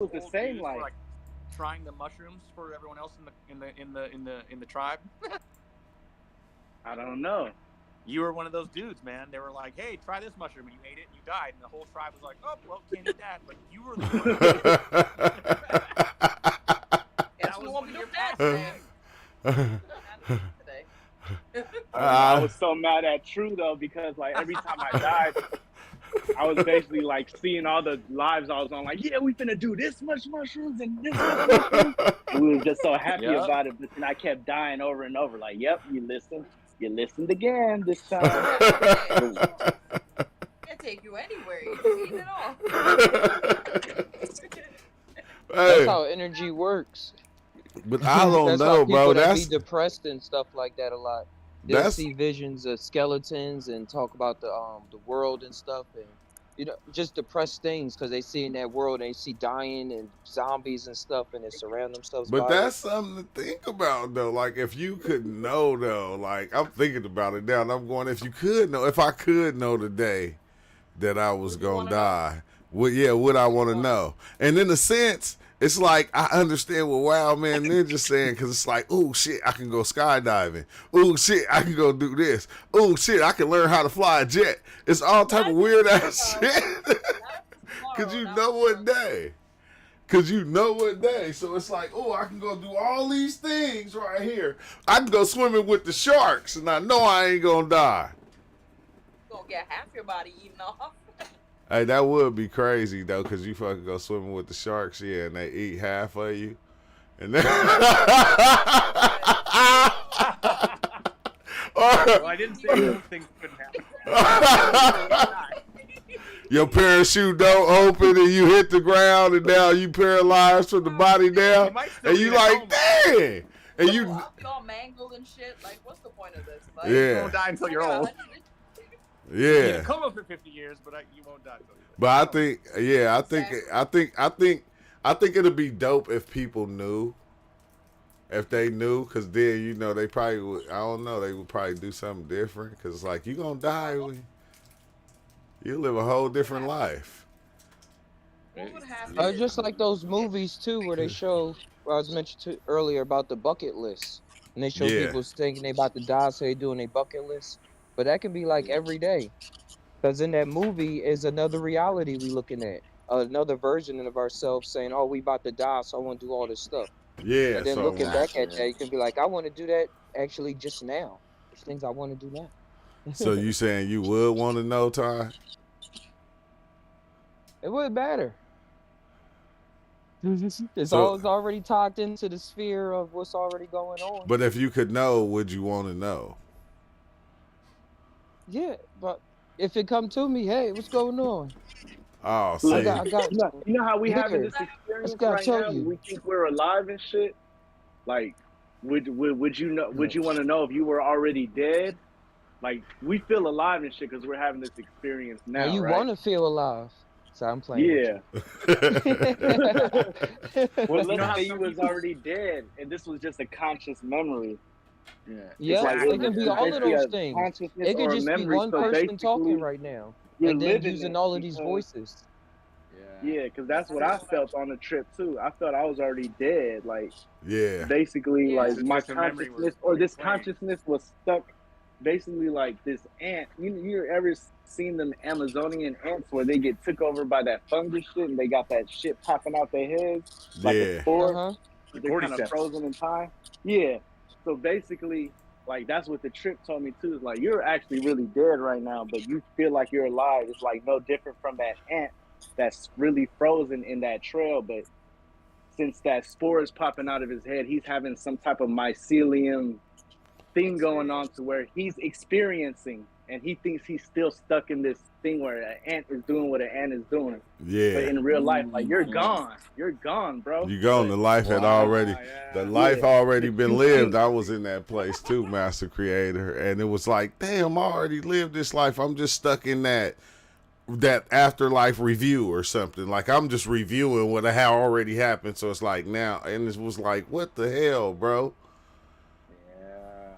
was the old same. dudes for Like like trying the mushrooms for everyone else in the tribe? I don't know. You were one of those dudes, man. They were like, "Hey, try this mushroom," and you ate it and you died, and the whole tribe was like, "Oh, well, can't eat that." But you were one of those dudes. Guess That we was won't one be of your doing that past today. lives. Not today. I don't know. I was so mad at True though because like every time I died, I was basically like seeing all the lives I was on. Like, yeah, we finna do this much mushrooms and this much mushrooms, and we were just so happy Yep. about it. But then I kept dying over and over. Like, yep, you listened again this time. Can't take you anywhere. You just eat it all. That's Hey, how energy works. but I don't That's why know, bro. people that be depressed and stuff like that a lot, they'll That's see visions of skeletons and talk about the world and stuff, and just depressed things because they see in that world and they see dying and zombies and stuff, and they surround themselves But by it. that's something to think about, though. Like, if you could know, though, like, I'm thinking about it now, and I'm going, if you could know, if I could know today that I was Would you going want to to know? die, would I Would you want to want to know? And in a sense, it's like, I understand what Wild Man Ninja's saying, because it's like, oh, shit, I can go skydiving. Oh, shit, I can go do this. Oh, shit, I can learn how to fly a jet. It's all type Not of just weird tomorrow. ass shit. Not just Because tomorrow. you Not know for what sure. day. Cause you know what day. So it's like, oh, I can go do all these things right here. I can go swimming with the sharks, and I know I ain't gonna die. You're gonna get half your body eaten off. Hey, that would be crazy though, cause you fucking go swimming with the sharks, yeah, and they eat half of you, and then Well, I didn't say those things couldn't happen. your parachute don't open and you hit the ground and now you paralyzed from the body down, You might still and be you in a like, coma. dang, and you, I'll be all mangled and shit. Like, what's the point of this? Like, You yeah, won't die until I you're got old. 100. You'll be in a yeah. coma for 50 years, but you won't die until you're old. But I think, yeah, Exactly. I think it'd be dope if people knew, if they knew, because then they probably would. I don't know, they would probably do something different. Because it's like you gonna die, you live a whole different life. What would happen? Just like those movies too, where they show, where I was mentioned to earlier about the bucket list, and they show Yeah, people thinking they about to die, so they doing a bucket list. But that can be like every day, because in that movie is another reality we looking at, another version of ourselves saying, "Oh, we about to die, so I want to do all this stuff." yeah. And then So looking back Exactly. at that, you can be like, "I want to do that actually just now. There's things I want to do now." so you saying you would want to know, Ty? It wouldn't matter. It's So, always already talked into the sphere of what's already going on. but if you could know, would you want to know? Yeah, but if it come to me, hey, what's going on? Oh, I Like see, got, I got, you know how we having yeah, this I just experience gotta right tell now. you. We think we're alive and shit. Like, would you know? Would you want to know if you were already dead? Like, we feel alive and shit because we're having this experience Now now, you right? want to feel alive, so I'm playing with Yeah. you. Well, You let's know how say you some was people. already dead, and this was just a conscious memory. Yeah, It's Yep, like it exactly. can be it's all of basically those a things. consciousness It could or a just be memory. one So person talking basically, right now, you're and then living using it all of these because voices. Yeah. yeah, because that's what That's I what felt on the trip too. I felt I was already dead. Like yeah, basically, Yeah. like It's my just a memory was consciousness or this playing. consciousness was stuck. Basically, like this ant. You ever seen them Amazonian ants where they get took over by that fungus shit and they got that shit popping out their heads like a yeah. spore? Uh-huh. The They're kind of cordyceps. frozen in time. Yeah. So basically, like that's what the trip told me too. Is like you're actually really dead right now, but you feel like you're alive. It's like no different from that ant that's really frozen in that trail. But since that spore is popping out of his head, he's having some type of mycelium thing going on experience. to where he's experiencing and he thinks he's still stuck in this thing where an ant is doing what an ant is doing. But Yeah. in real life, like you're gone, bro. You gone. But The life had like, already, Wow. the Yeah. life yeah, already but been you lived. think, I was in that place too, Master Creator, and it was like, damn, I already lived this life. I'm just stuck in that afterlife review or something. Like I'm just reviewing what had already happened. So it's like now, and it was like, what the hell, bro? Yeah.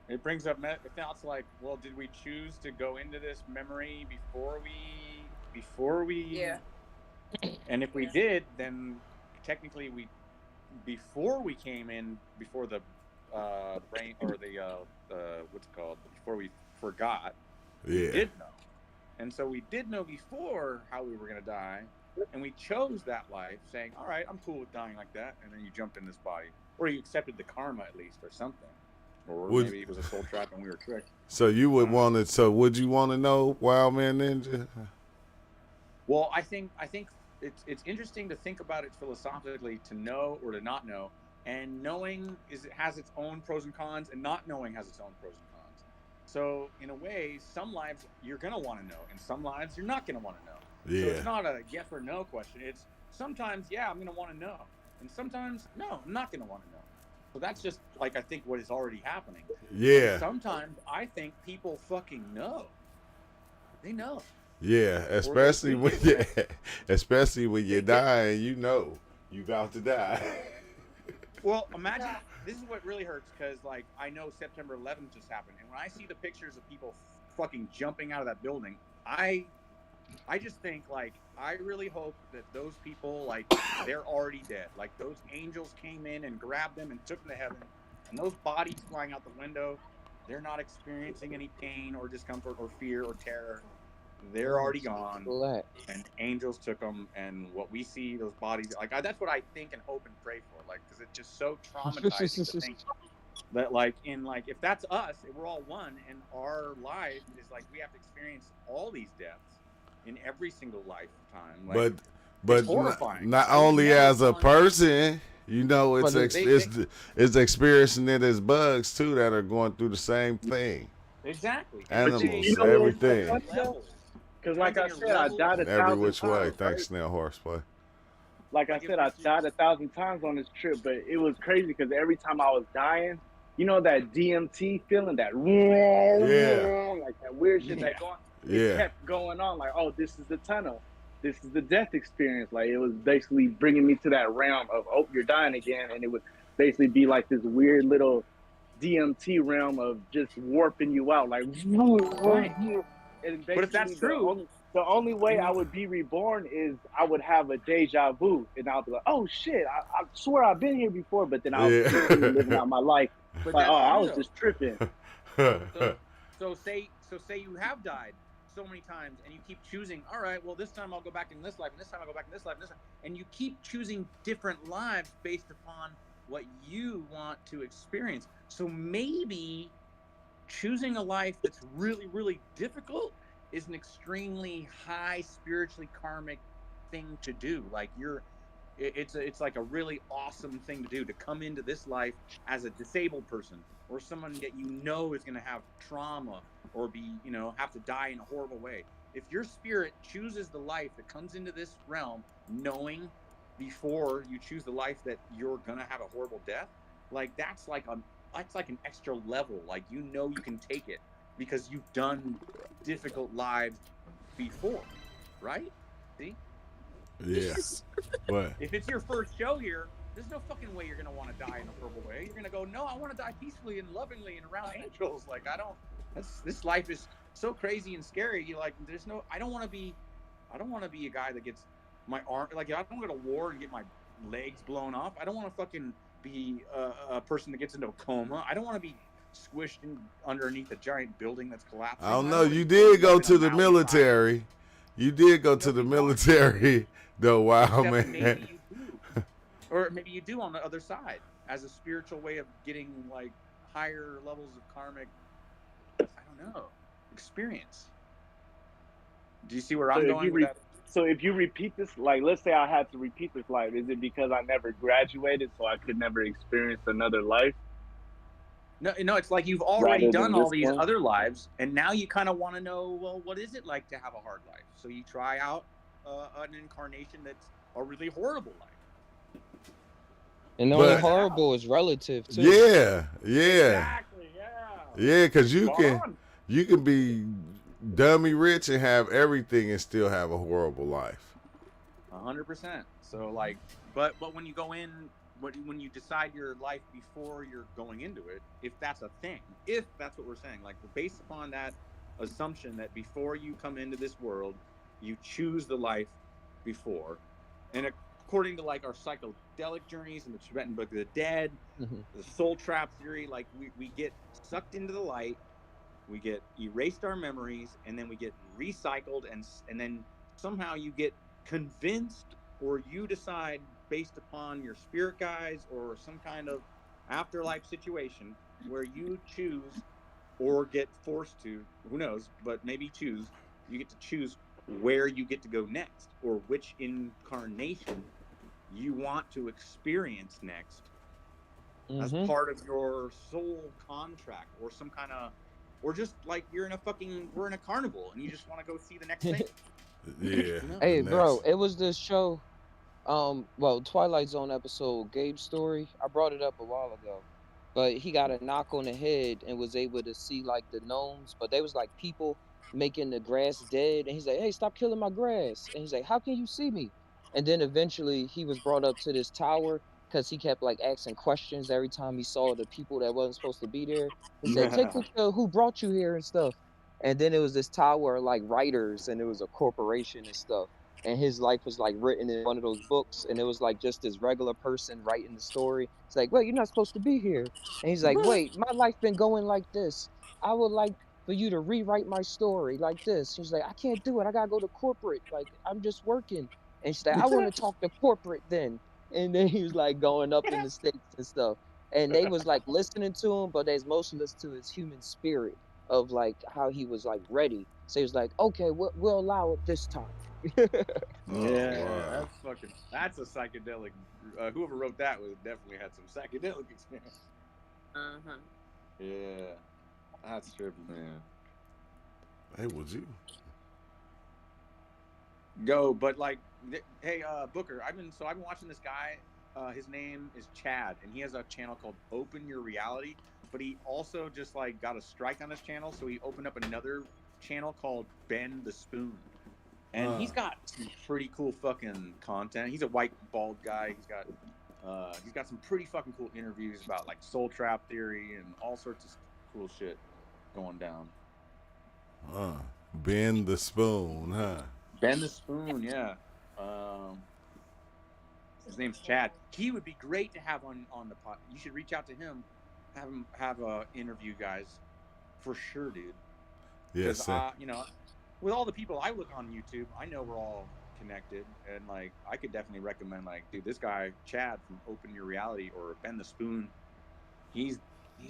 It brings up thoughts like, well, did we choose to go into this memory before we Yeah. And if we did, then technically before we came in, before the brain or the what's it called, before we forgot, we Yeah. did know. And so we did know before how we were going to die, and we chose that life, saying, all right, I'm cool with dying like that. And then you jumped in this body, or you accepted the karma at least, or something. Or maybe it was a soul trap and we were tricked. So you would want to, so would you want to know, Wild Man Ninja? Well, I think it's interesting to think about it philosophically, to know or to not know. And knowing has its own pros and cons, and not knowing has its own pros and cons. So in a way, some lives you're gonna want to know, and some lives you're not gonna want to know. Yeah. So it's not a yes or no question. It's sometimes, yeah, I'm gonna want to know, and sometimes, no, I'm not gonna want to know. So that's just like, I think, what is already happening. Yeah. Sometimes I think people fucking know. They know. Yeah, especially when you die and you know you about to die. Well, imagine, this is what really hurts, because like I know September 11th just happened, and when I see the pictures of people fucking jumping out of that building, I just think, like, I really hope that those people, like, they're already dead. Like, those angels came in and grabbed them and took them to heaven, and those bodies flying out the window, they're not experiencing any pain or discomfort or fear or terror. They're already gone, and angels took them. And what we see, those bodies, like, that's what I think and hope and pray for, like, because it's just so traumatizing to think that, like, if that's us, if we're all one, and our life is like we have to experience all these deaths in every single lifetime. Like, but horrifying. not only as a person, you know, it's experiencing it as bugs too that are going through the same thing. Exactly. Animals, you know, everything. Because like I said, I died a Every thousand which way. times. Thanks, Snail Horseplay. Like I said, I died 1,000 times on this trip, but it was crazy because every time I was dying, you know that DMT feeling, that like that weird shit that going, it kept going on. Like, oh, this is the tunnel, this is the death experience. Like, it was basically bringing me to that realm of, oh, you're dying again, and it would basically be like this weird little DMT realm of just warping you out, like. And but if that's true, the only way I would be reborn is I would have a deja vu, and I'll be like, "Oh shit, I swear I've been here before," but then I'll be living out my life. But like, oh, I was just tripping. So say you have died so many times, and you keep choosing. All right, well, this time I'll go back in this life, and this time I'll go back in this life, and this time, and you keep choosing different lives based upon what you want to experience. So maybe choosing a life that's really, really difficult is an extremely high spiritually karmic thing to do. Like, it's like a really awesome thing to do, to come into this life as a disabled person, or someone that you know is going to have trauma or be, have to die in a horrible way. If your spirit chooses the life that comes into this realm, knowing before you choose the life that you're going to have a horrible death, like, that's like an extra level. Like, you can take it because you've done difficult lives before, right? See? Yeah. But if it's your first show here, there's no fucking way you're gonna want to die in a horrible way. You're gonna go, no, I want to die peacefully and lovingly and around angels. Like, this life is so crazy and scary. I don't want to be a guy that gets my arm, like, I don't go to war and get my legs blown off. I don't want to fucking be a person that gets into a coma. I don't want to be squished underneath a giant building that's collapsing. I don't know. You did go to the military. You did go to the military, though. Wow, man. Maybe you do. Or maybe you do on the other side as a spiritual way of getting, like, higher levels of karmic, I don't know, experience. Do you see where I'm going with that? So if you repeat this, like, let's say I had to repeat this life, is it because I never graduated, so I could never experience another life? No, it's like you've already done all these other lives, and now you kind of want to know, well, what is it like to have a hard life? So you try out an incarnation that's a really horrible life. And only horrible is relative, too. Yeah. Exactly, yeah, because you can be dummy rich and have everything and still have a horrible life. 100%. So, like, but when you go in, when you decide your life before you're going into it, if that's a thing, if that's what we're saying, like, based upon that assumption that before you come into this world, you choose the life before, and according to like our psychedelic journeys and the Tibetan Book of the Dead, the soul trap theory, like we get sucked into the light, we get erased our memories, and then we get recycled, and then somehow you get convinced, or you decide based upon your spirit guides or some kind of afterlife situation where you choose or get forced to, who knows, but maybe choose, you get to choose where you get to go next, or which incarnation you want to experience next as part of your soul contract, or some kind of, or just like we're in a carnival and you just want to go see the next thing. Yeah. Hey, bro, it was this show, well, Twilight Zone episode, Gabe's story. I brought it up a while ago, but he got a knock on the head and was able to see like the gnomes, but they was like people making the grass dead, and he's like, "Hey, stop killing my grass!" And he's like, "How can you see me?" And then eventually he was brought up to this tower because he kept like asking questions every time he saw the people that wasn't supposed to be there. He said, "Take me to who brought you here and stuff." And then it was this tower of, like, writers, and it was a corporation and stuff. And his life was like written in one of those books, and it was like just this regular person writing the story. It's like, "Wait, you're not supposed to be here." And he's like, "Wait, my life been going like this. I would like for you to rewrite my story like this." She's like, "I can't do it. I gotta go to corporate. Like, I'm just working." And she's like, "I want to talk to corporate then." And then he was like going up in the states and stuff. And they was like listening to him, but they's mostly listening to his human spirit of like how he was like ready. So he was like, "Okay, we'll allow it this time." Wow. That's a psychedelic. Whoever wrote that was definitely had some psychedelic experience. Yeah, that's trippy, man. Hey, would you Go, but like, hey, Booker, I've been watching this guy. His name is Chad, and he has a channel called Open Your Reality. But he also just like got a strike on his channel, so he opened up another channel called Bend the Spoon, and he's got some pretty cool fucking content. He's a white bald guy. He's got some pretty fucking cool interviews about like soul trap theory and all sorts of cool shit going down. Bend the Spoon, huh? Bend the Spoon, yeah. His name's Chad. He would be great to have on the pod. You should reach out to him, have a interview, guys, for sure, dude. Yes, you know, with all the people I look on YouTube, I know we're all connected, and like I could definitely recommend, like, dude, this guy Chad from Open Your Reality or Bend the Spoon. He's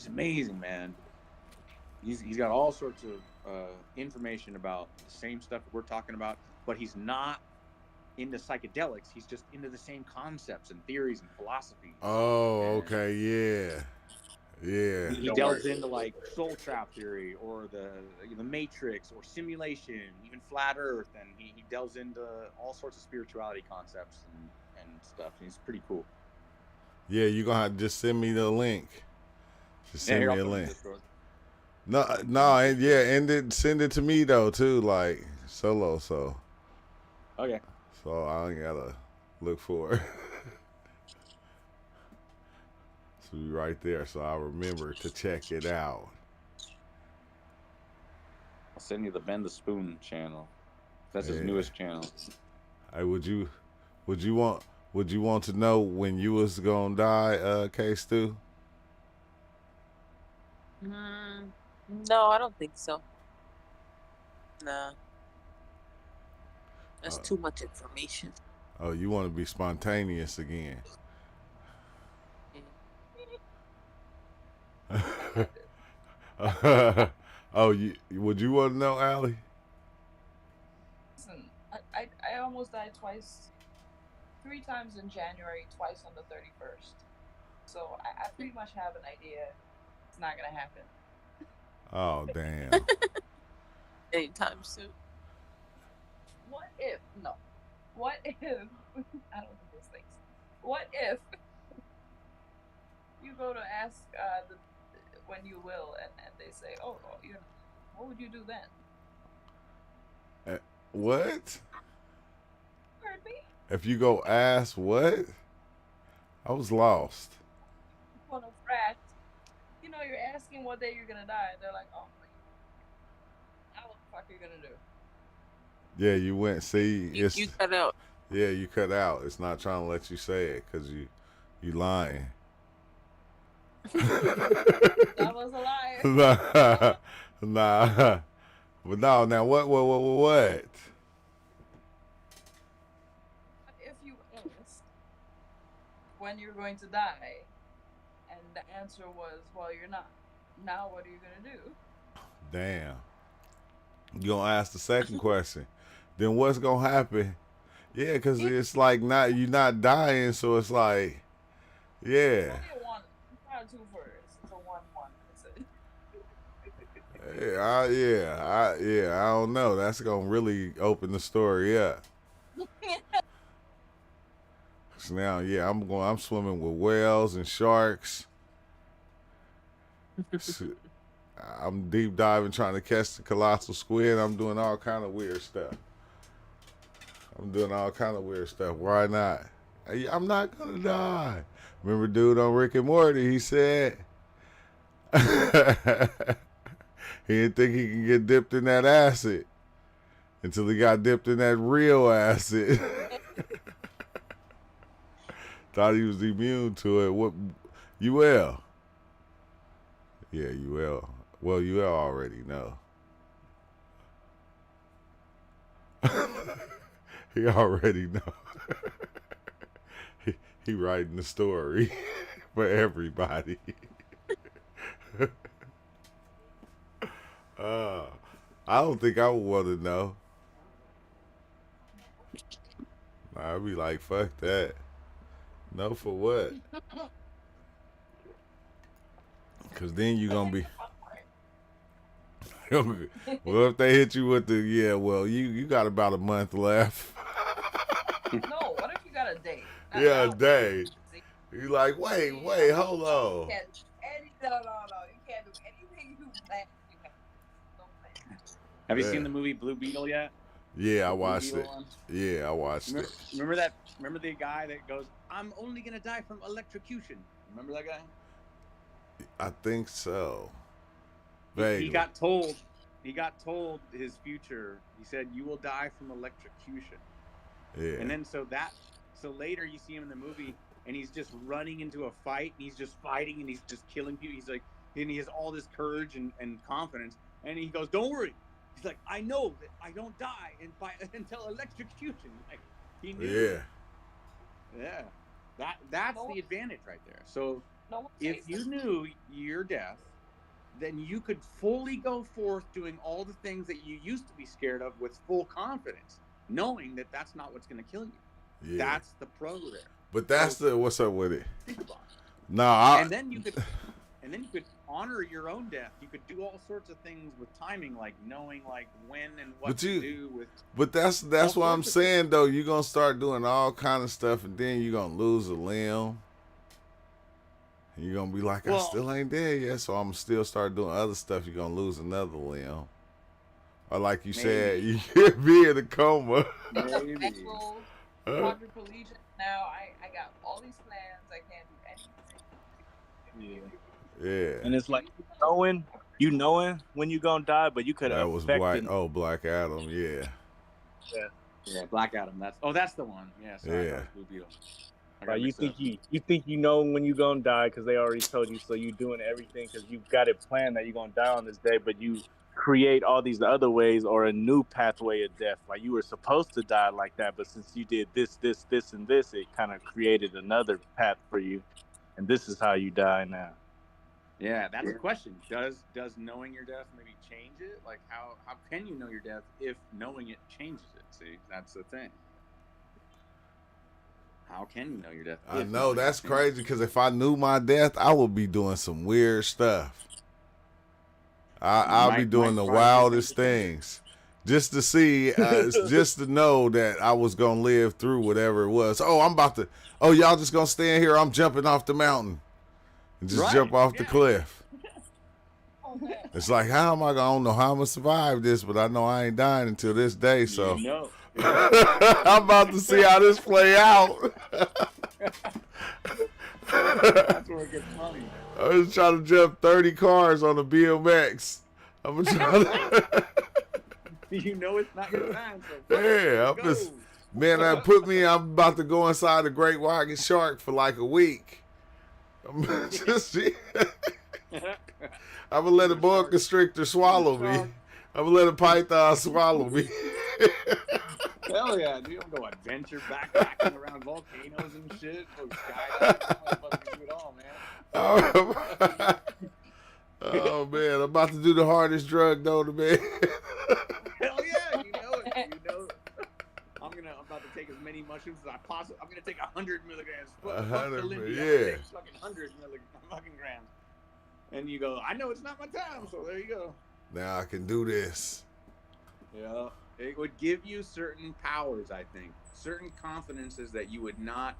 amazing, man. He's got all sorts of information about the same stuff that we're talking about, but he's not into psychedelics. He's just into the same concepts and theories and philosophies. Oh, okay, yeah. He delves into like soul trap theory or the Matrix or simulation, even flat Earth, and he delves into all sorts of spirituality concepts and stuff. And he's pretty cool. Yeah, you're gonna have to just send me the link. Just send me a link. No, and then send it to me though too, like solo. So okay. So I ain't gotta look for it. So be right there, so I remember to check it out. I'll send you the Bend the Spoon channel. That's his newest channel. Hey, would you want to know when you was gonna die, K-Stu? No, I don't think so. Nah. That's too much information. Oh, you want to be spontaneous again? Would you want to know, Allie? Listen, I almost died twice, 3 times in January, twice on the 31st. So I pretty much have an idea it's not gonna happen. Oh, damn. Anytime soon. What if? No. What if? I don't do those things. What if you go to ask when you will, and they say, "Oh, you know, what would you do then?" What? Heard me? If you go ask what? I was lost. On a frat, you know, you're asking what day you're gonna die, and they're like, "Oh, how the fuck are you gonna do?" Yeah, you went. See, You cut out. Yeah, you cut out. It's not trying to let you say it because you lying. That was a liar. Nah. But no, now what? If you asked when you're going to die, and the answer was, well, you're not. Now what are you gonna do? Damn. You gonna ask the second question. Then what's gonna happen? Yeah, because it's like you're not dying, so it's like, yeah. It's only a one. It's not a 2 first. It's a 1-1. That's it. I don't know. That's gonna really open the story up. So now, yeah, I'm swimming with whales and sharks. I'm deep diving trying to catch the colossal squid. I'm doing all kind of weird stuff. Why not? I'm not gonna die. Remember, dude on Rick and Morty? He said he didn't think he could get dipped in that acid until he got dipped in that real acid. Thought he was immune to it. What? UL? Yeah, UL. Well, UL already know. He already know. he writing the story for everybody. I don't think I would want to know. I'd be like, fuck that. No, for what? Because then you're going to be... Well, if they hit you with the, you got about a month left. No, what if you got a day? Yeah, a day. You like, wait, hold on. You can't no. You can't do anything you plan. Have you seen the movie Blue Beetle yet? Yeah, I watched it. Yeah, I watched it. Remember that? Remember the guy that goes, "I'm only gonna die from electrocution." Remember that guy? I think so. He got told his future. He said, "You will die from electrocution." Yeah. And then so later you see him in the movie, and he's just running into a fight, and he's just fighting, and he's just killing people. He's like, and he has all this courage and confidence, and he goes, "Don't worry." He's like, "I know that I don't die until electrocution." Like he knew. Yeah. Yeah. That's the advantage right there. So if you knew your death, then you could fully go forth doing all the things that you used to be scared of with full confidence, knowing that that's not what's going to kill you. Yeah. That's the pro there. But that's what's up with it. Think about it. No, and then you could honor your own death. You could do all sorts of things with timing, like knowing like when and what to do with. But that's what I'm saying though. You're gonna start doing all kind of stuff, and then you're gonna lose a limb. And you're gonna be like, I still ain't dead yet, so I'm gonna still start doing other stuff. You're gonna lose another limb, or like you said, you could be in a coma. Maybe. Quadriplegic. Now I got all these plans. I can't do anything. Yeah. And it's like knowing when you're gonna die, but you could have. That was Black Adam. Yeah. Yeah, Black Adam. That's the one. Yeah. Sorry, that was Blue Beetle. You think you know when you're gonna die because they already told you, so you're doing everything because you've got it planned that you're gonna die on this day, but you create all these other ways or a new pathway of death. Like you were supposed to die like that, but since you did this, and this, it kind of created another path for you, and this is how you die now. Yeah, that's the question. Does knowing your death maybe change it? Like how can you know your death if knowing it changes it? See, that's the thing. How can you know your death? I know that's crazy because if I knew my death, I would be doing some weird stuff. I'll be doing the wildest things just to see, just to know that I was gonna live through whatever it was. Oh, y'all just gonna stand here? I'm jumping off the mountain and just jump off the cliff. It's like, how am I gonna? I don't know how I'm gonna survive this, but I know I ain't dying until this day. So I'm about to see how this play out. That's where it gets funny. I was trying to jump 30 cars on a BMX. I'm trying to. You know it's not your time. So Man, that put me. I'm about to go inside a great white shark for like a week. I'm gonna let a boa constrictor swallow me. I'm gonna let a python swallow me. Hell yeah, dude! I'm going adventure backpacking around volcanoes and shit. Go skydiving. Motherfuckers do it all, man. Oh man, I'm about to do the hardest drug known to man. Hell yeah, you know it. You know. I'm about to take as many mushrooms as I possibly. I'm gonna take 100 milligrams. Fuck 100, Olympia, yeah. I'm gonna take fucking 100 fucking grams. And you go, I know it's not my time, so there you go. Now I can do this. Yeah, it would give you certain powers, I think, certain confidences that you would not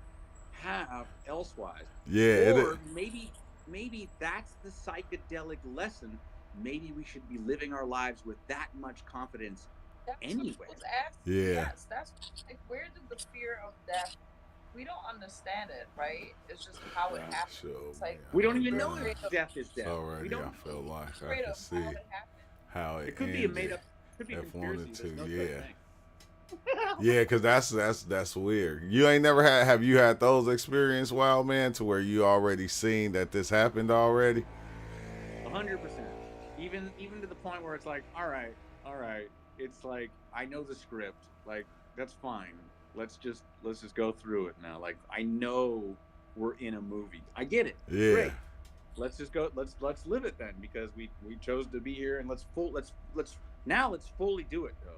have elsewise. Yeah. Or maybe that's the psychedelic lesson. Maybe we should be living our lives with that much confidence anyway. Yeah. Yes, that's like, where did the fear of death? We don't understand it, right? It's just how it happens. Sure, It's like We don't even know if death is death. Already, We don't I feel like I afraid can of see how it happened. how it It could be a ended. made up. Could be If conspiracy. wanted There's to, no such yeah. thing. Yeah, because that's weird. You ain't never had. Have you had those experiences, Wild Man, to where you already seen that this happened already? 100%. Even to the point where it's like, all right. It's like I know the script. Like that's fine. Let's just go through it now. Like I know we're in a movie. I get it. Yeah. Great. Let's just go. Let's live it then because we chose to be here and let's fully do it though.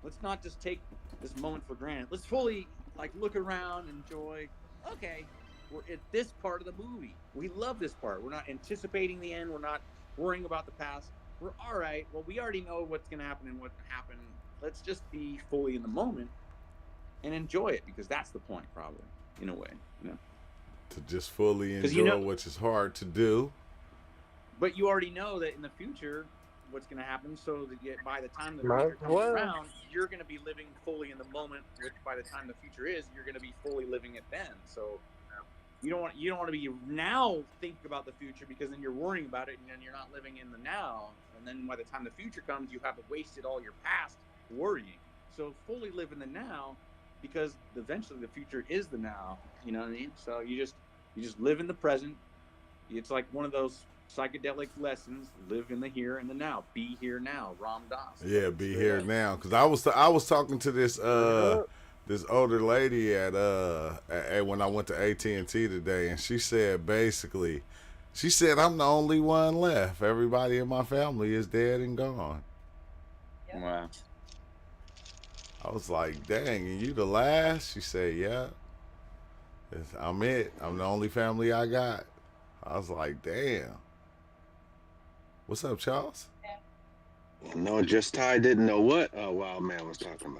Let's not just take this moment for granted. Let's fully like look around, enjoy. Okay, we're at this part of the movie. We love this part. We're not anticipating the end. We're not worrying about the past. We're all right. Well, we already know what's gonna happen and what happened. Let's just be fully in the moment and enjoy it because that's the point, probably in a way. You know? To just fully 'Cause enjoy, you know- which is hard to do. But you already know that in the future, what's going to happen. So that by the time the Might future as comes well. around, you're going to be living fully in the moment. Which by the time the future is, you're going to be fully living it then. So you don't want to be now thinking about the future because then you're worrying about it and then you're not living in the now. And then by the time the future comes, you have wasted all your past worrying. So fully live in the now because eventually the future is the now. You know what I mean? So you just live in the present. It's like one of those psychedelic lessons. Live in the here and the now. Be here now. Ram Dass. Yeah, be here now. Because I was talking to this this older lady at when I went to AT&T today, and she said basically, I'm the only one left. Everybody in my family is dead and gone. Yep. Wow. I was like, dang, and you the last? She said, yeah. I'm it. I'm the only family I got. I was like, damn. What's up, Charles? No, just Ty didn't know what Wild Man was talking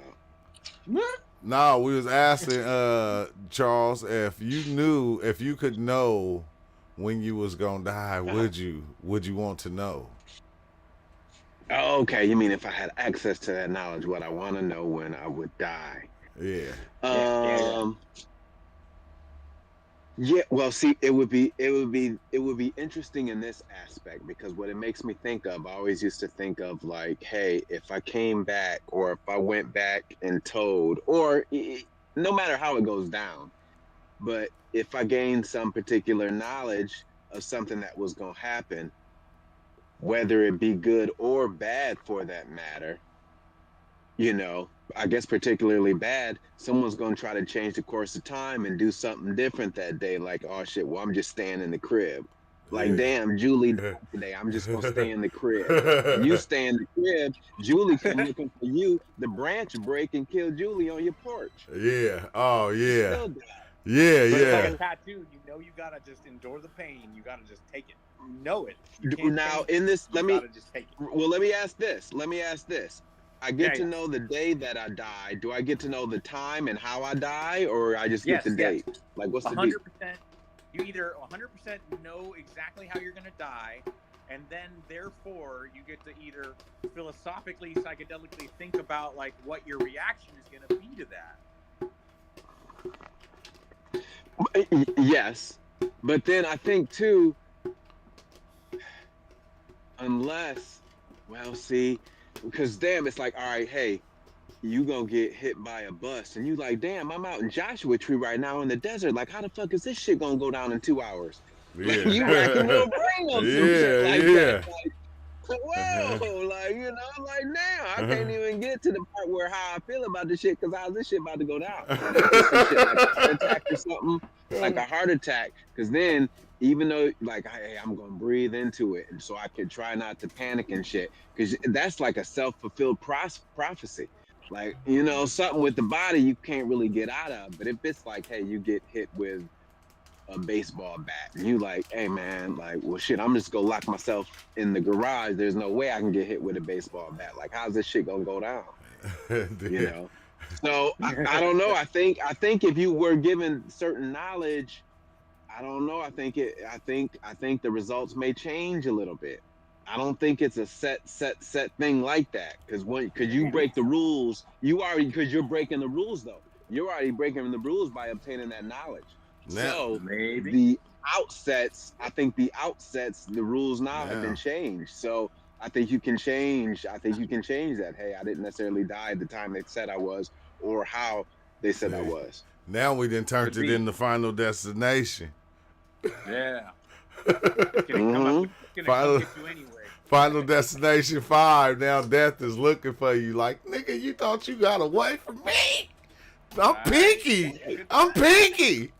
about. No, we was asking Charles if you could know when you was gonna die, would you want to know? Oh, okay, you mean if I had access to that knowledge, what I want to know when I would die? Yeah. Yeah, well, see, it would be interesting in this aspect because what it makes me think of, I always used to think of like, hey, if I came back or if I went back and told, or no matter how it goes down, but if I gained some particular knowledge of something that was going to happen, whether it be good or bad for that matter, you know, I guess particularly bad, someone's going to try to change the course of time and do something different that day. Like, oh shit, well, I'm just staying in the crib. Like, damn, Julie died today. I'm just going to stay in the crib. And you stay in the crib, Julie come looking for you. The branch break and kill Julie on your porch. Yeah. Oh, yeah. Still die. Yeah, But it's yeah. like a tattoo. You know you gotta just endure the pain. You gotta just take it. You know it. You can't Now, change it. in this, You gotta just take it. well, let me ask this. I get to know the day that I die. Do I get to know the time and how I die, or I just get the date? Like, what's the deal? 100%. You either 100% know exactly how you're gonna die, and then therefore you get to either philosophically, psychedelically think about like what your reaction is gonna be to that. Yes, but then I think too, unless, well, see, because damn, it's like, all right, hey, you gonna get hit by a bus, and you like, damn, I'm out in Joshua Tree right now in the desert. Like, how the fuck is this shit gonna go down in 2 hours? Like, you racking your brain on some shit like that. Like, whoa, like, you know, like, now I can't even get to the part where how I feel about this shit, because how's this shit about to go down? It's some shit like a heart attack or something, like a heart attack, because then, even though, like, hey, I'm gonna breathe into it, and so I can try not to panic and shit, because that's like a self-fulfilled prophecy. Like, you know, something with the body you can't really get out of. But if it's like, hey, you get hit with a baseball bat, and you like, hey man, like, well shit, I'm just gonna lock myself in the garage. There's no way I can get hit with a baseball bat. Like, how's this shit gonna go down? You know? So I don't know. I think if you were given certain knowledge, I don't know. I think the results may change a little bit. I don't think it's a set thing like that. Because you break the rules, because you're breaking the rules though. You're already breaking the rules by obtaining that knowledge. So maybe the rules now have been changed. So I think you can change. I think you can change that. Hey, I didn't necessarily die at the time they said I was, or how they said I was. Now we done turned it into Final Destination. Yeah. It's gonna come get you anyway. Final Destination 5. Now death is looking for you. Like, nigga, you thought you got away from me? I'm Pinky. I'm Pinky.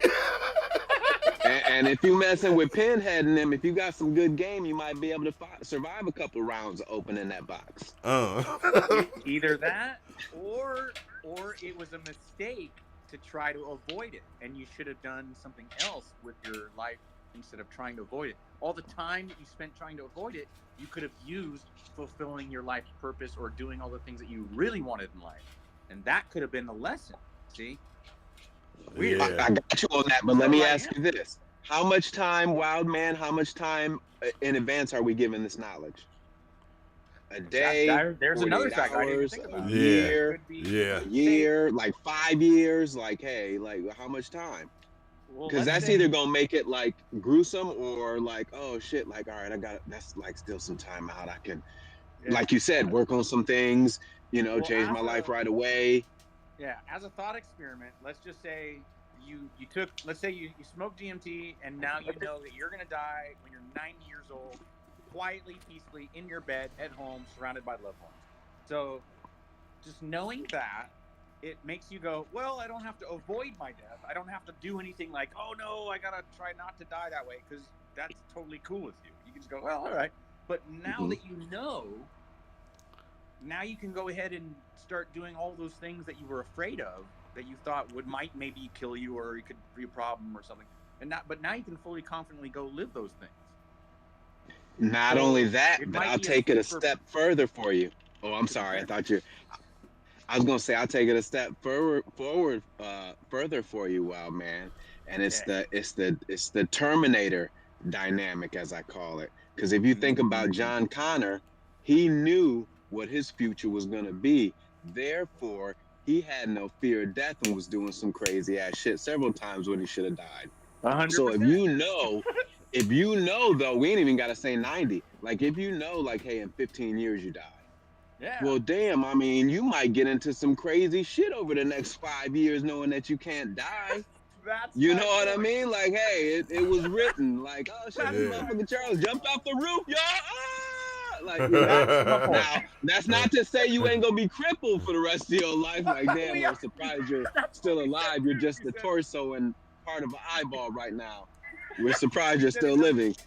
And if you messing with Pinhead and them, if you got some good game, you might be able to survive a couple rounds of opening that box. Either that, or it was a mistake to try to avoid it, and you should have done something else with your life instead of trying to avoid it. All the time that you spent trying to avoid it, you could have used fulfilling your life purpose or doing all the things that you really wanted in life, and that could have been the lesson. See? Weird. I got you on that, but let me ask you this. How much time, Wild Man, how much time in advance are we given this knowledge? A day? There's another fact I didn't think about. A year, like 5 years, like, hey, like, how much time? Because that's either going to make it, like, gruesome or, like, oh, shit, like, all right, that's, like, still some time out. I can, like you said, work on some things, you know, change my life right away. Yeah, as a thought experiment, let's just say let's say you smoked DMT, and now you know that you're going to die when you're 90 years old, quietly, peacefully, in your bed, at home, surrounded by loved ones. So just knowing that, it makes you go, well, I don't have to avoid my death. I don't have to do anything like, oh no, I got to try not to die that way, because that's totally cool with you. You can just go, well, all right. But now that you know, now you can go ahead and start doing all those things that you were afraid of, that you thought might maybe kill you, or it could be a problem or something. But now you can fully confidently go live those things. Not only that, but I'll take it a step further for you. Oh, I'm sorry. I was gonna say I'll take it a step further for you, Wild Man. And it's the Terminator dynamic, as I call it. Because if you think about John Connor, he knew what his future was gonna be. Therefore, he had no fear of death and was doing some crazy ass shit several times when he should have died. 100%. So if you know though, we ain't even gotta say 90. Like, if you know, like, hey, in 15 years you die. Yeah. Well, damn, I mean, you might get into some crazy shit over the next 5 years knowing that you can't die. You know what I mean? Like, hey, it was written. Like, oh shit, this motherfucker Charles jumped off the roof, y'all. Like, now, that's not to say you ain't gonna be crippled for the rest of your life. Like, damn, we're surprised you're still alive. You're just the torso and part of an eyeball right now. We're surprised you're still living.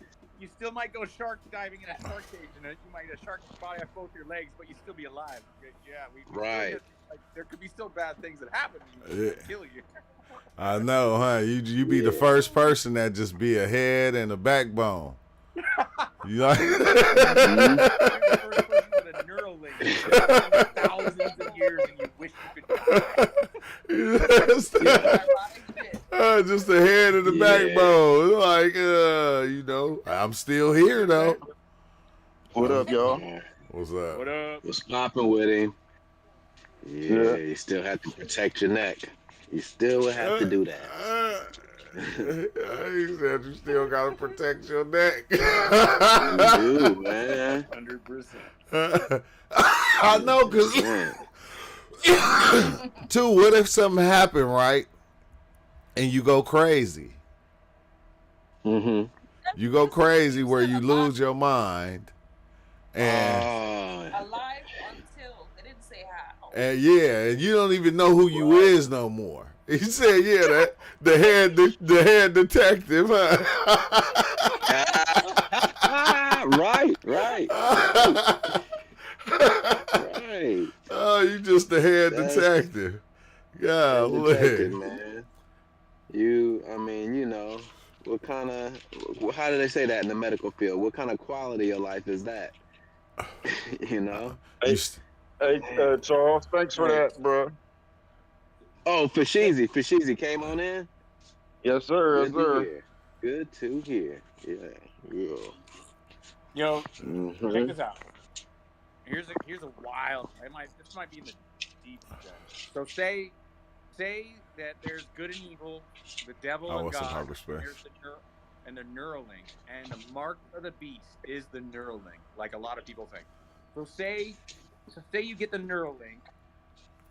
You still might go shark diving in a shark cage, and you might get a shark's body off both your legs, but you still be alive. Yeah, right. There could be still bad things that happen to you that kill you. I know, huh? You be the first person that just be a head and a backbone. You like? You're the first person with a neural link. Thousands of years, and you wish you could die. Just the head and the backbone. Like, you know, I'm still here though. What up, y'all? What's up? What up? What's poppin' with him? Yeah, you still have to protect your neck. You still have to do that. He said you still gotta protect your neck. You do, man. 100%. I know, cause Two, what if something happened, right? And you go crazy. Mm-hmm. You go crazy where you lose your mind. And Alive until they didn't say how. and yeah, and you don't even know who you is no more. He said, yeah, that the head detective, huh? Right. Right. Oh, you just the head That's- detective. Detective, Golly. man. I mean, you know, what kind of, how do they say that in the medical field? What kind of quality of life is that? You know? You Hey, Charles, thanks for that, bro. Oh, Fashizi came on in? Yes, sir. Yes, Good to sir. hear. Good to hear. Yeah. Yo, Mhm. check this out. Here's a wild. This might be in the deep end. So say that there's good and evil, the devil and want some God, Harbor Express. and the Neuralink, and the mark of the beast is the Neuralink, like a lot of people think. So say you get the Neuralink,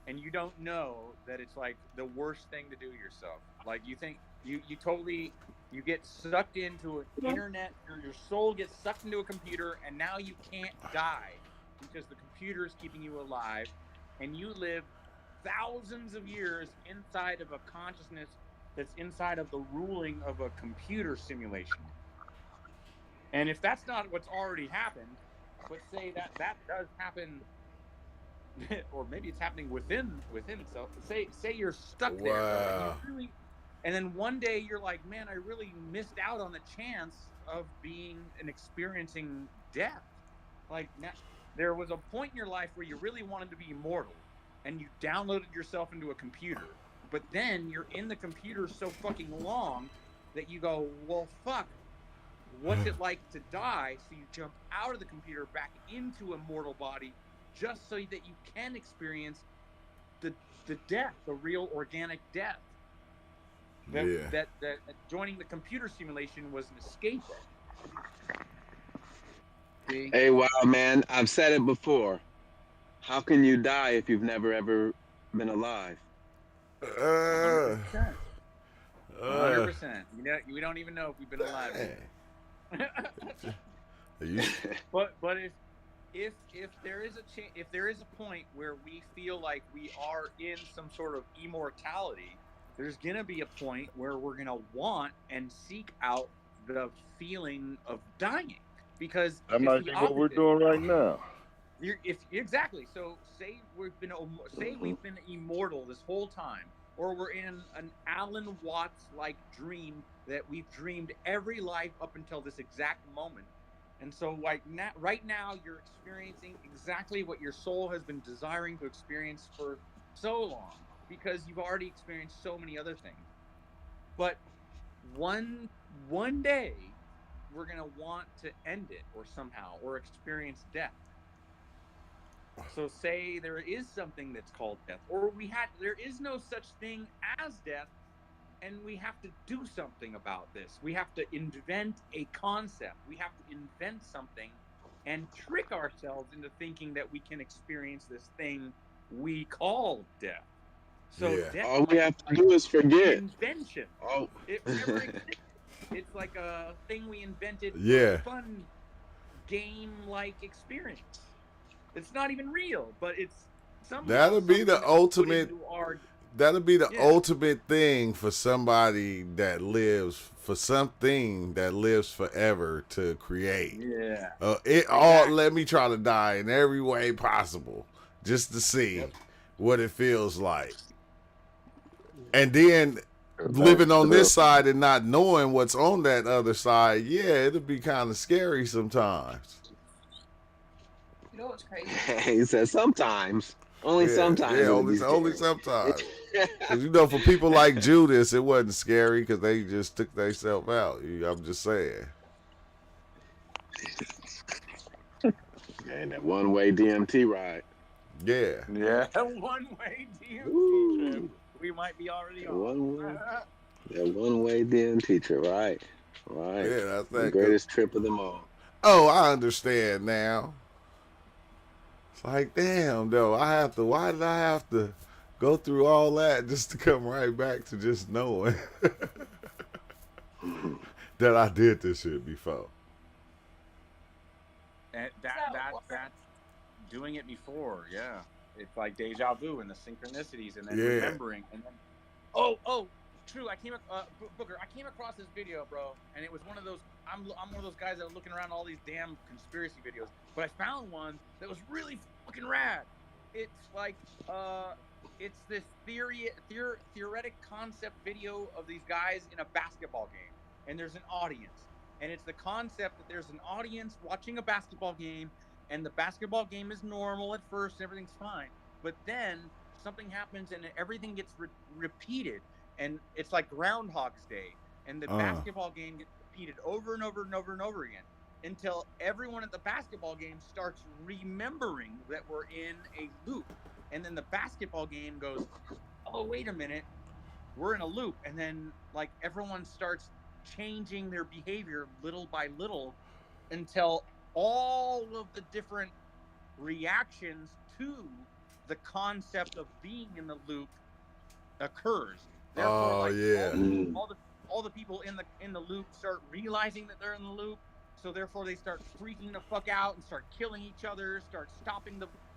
and you don't know that it's like the worst thing to do yourself. Like you think you totally you get sucked into an internet, or your soul gets sucked into a computer, and now you can't die because the computer is keeping you alive, and you live thousands of years inside of a consciousness that's inside of the ruling of a computer simulation. And if that's not what's already happened, but say that does happen, or maybe it's happening within itself. Say you're stuck there, Wow. and then one day you're like, man, I really missed out on the chance of being and experiencing death. Like there was a point in your life where you really wanted to be immortal, and you downloaded yourself into a computer. But then you're in the computer so fucking long that you go, well, fuck, what's it like to die? So you jump out of the computer back into a mortal body just so that you can experience the death, the real organic death. That joining the computer simulation was an escape. See? Hey, wow, man. I've said it before. How can you die if you've never ever been alive? 100%. 100%. We don't even know if we've been alive yet. But if there is if there is a point where we feel like we are in some sort of immortality, there's gonna be a point where we're gonna want and seek out the feeling of dying, because That might be what we're doing right now. Exactly. So say we've been immortal this whole time, or we're in an Alan Watts like dream that we've dreamed every life up until this exact moment. And so right now you're experiencing exactly what your soul has been desiring to experience for so long, because you've already experienced so many other things. But one day we're going to want to end it, or somehow, or experience death. So say there is something that's called death, or there is no such thing as death, and we have to do something about this. We have to invent a concept. We have to invent something and trick ourselves into thinking that we can experience this thing we call death. So death, all we have to do is forget. Invention. Oh. It never existed. It's like a thing we invented for Yeah. a fun game-like experience. It's not even real, but it's somehow That'll be the ultimate. That'll be the Yeah. ultimate thing for somebody that lives for something that lives forever to create. Yeah. Let me try to die in every way possible just to see what it feels like. And then living on this side and not knowing what's on that other side, yeah, it'll be kind of scary sometimes. You know what's crazy? He said sometimes. Only sometimes. Yeah, only sometimes. Because, for people like Judas, it wasn't scary because they just took themselves out. I'm just saying. Man, that one-way DMT ride. Yeah. Yeah. One-way DMT trip. We might be already on. That one-way DMT trip, right. Yeah, that's the greatest trip of them all. Oh, I understand now. It's like, damn, though, why did I have to go through all that just to come right back to just knowing that I did this shit before? And that that's doing it before, yeah. It's like deja vu and the synchronicities, and then Yeah. remembering, and then oh, true. Booker, I came across this video, bro, and it was one of those. I'm one of those guys that are looking around all these damn conspiracy videos, but I found one that was really fucking rad. It's like it's this theoretic concept video of these guys in a basketball game, and there's an audience, and it's the concept that there's an audience watching a basketball game, and the basketball game is normal at first, and everything's fine, but then something happens and everything gets repeated, and it's like Groundhog's Day, and the basketball game gets repeated over and over and over and over again until everyone at the basketball game starts remembering that we're in a loop, and then the basketball game goes, oh, wait a minute, we're in a loop, and then like everyone starts changing their behavior little by little until all of the different reactions to the concept of being in the loop occurs. Therefore, all the people in the loop start realizing that they're in the loop. So therefore, they start freaking the fuck out and start killing each other.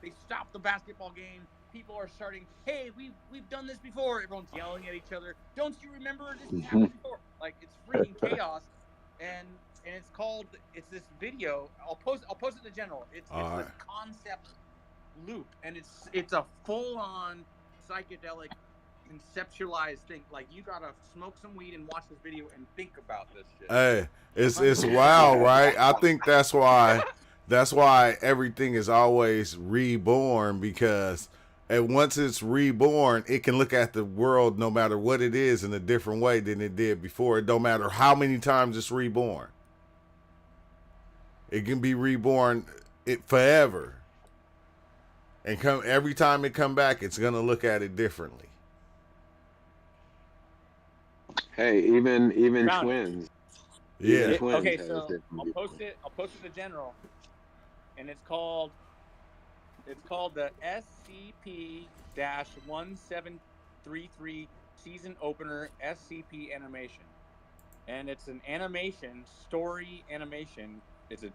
They stop the basketball game. People are starting, hey, we've done this before. Everyone's yelling at each other. Don't you remember this has happened before? Like, it's freaking chaos, and it's this video. I'll post it in the general. It's this concept loop, and it's a full-on psychedelic conceptualized thing. Like, you gotta smoke some weed and watch this video and think about this shit. Hey, it's wild, right? I think that's why everything is always reborn, because once it's reborn, it can look at the world, no matter what it is, in a different way than it did before. It don't matter how many times it's reborn. It can be reborn forever. And every time it come back, it's gonna look at it differently. Hey, even Found twins. Yeah. Even twins Okay, has so different I'll post it in the general, and it's called the SCP-1733 season opener SCP animation, and it's an animation story animation. It's a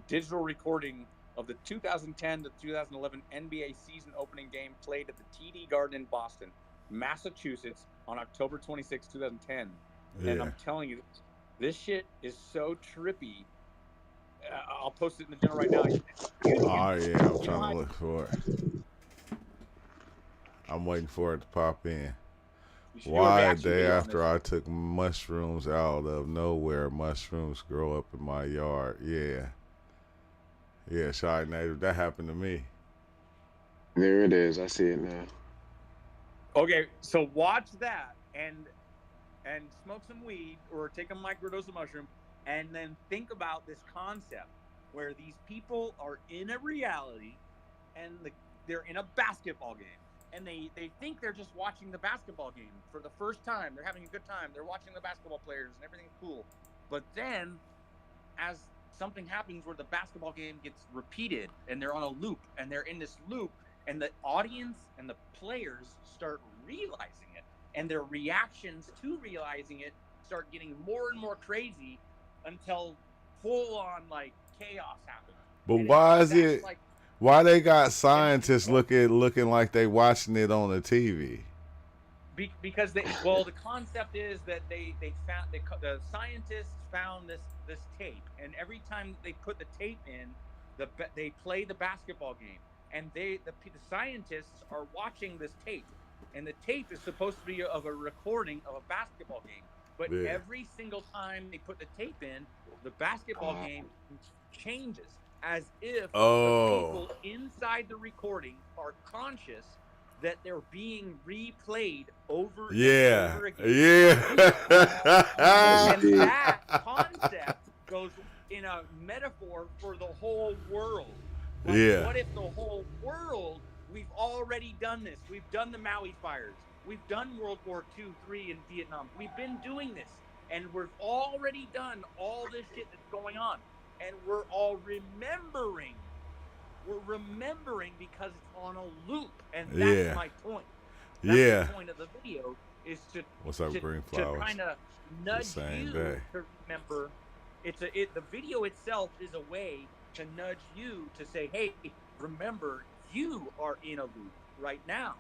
digital recording of the 2010 to 2011 NBA season opening game played at the TD Garden in Boston, Massachusetts on October 26, 2010. Yeah. And I'm telling you, this shit is so trippy. I'll post it in the general right now. Oh, yeah, I'm trying to look for it. I'm waiting for it to pop in. Why a day after I took mushrooms out of nowhere, mushrooms grow up in my yard. Yeah. Yeah, Shy Native, that happened to me. There it is. I see it now. Okay, so watch that and smoke some weed or take a microdose of mushroom, and then think about this concept where these people are in a reality and they're in a basketball game, and they think they're just watching the basketball game for the first time. They're having a good time. They're watching the basketball players and everything's cool. But then as something happens where the basketball game gets repeated and they're on a loop, and they're in this loop, and the audience and the players start realizing it, and their reactions to realizing it start getting more and more crazy until full-on like chaos happens. But And why that's is it? like, Why they got scientists looking like they watching it on the TV? because the concept is that the scientists found this tape, and every time they put the tape in, they play the basketball game, and the scientists are watching this tape, and the tape is supposed to be of a recording of a basketball game, but every single time they put the tape in, the basketball game changes, as if the people inside the recording are conscious that they're being replayed over and over again. And that concept goes in a metaphor for the whole world. Like, what if the whole world, we've already done this. We've done the Maui fires. We've done World War II, III in Vietnam. We've been doing this. And we've already done all this shit that's going on. And we're all remembering We're remembering because it's on a loop, and that's Yeah. my point. That's Yeah. the point of the video is to What's up, to, Green to Flowers? kind of nudge same you day. to remember. The video itself is a way to nudge you to say, hey, remember, you are in a loop right now.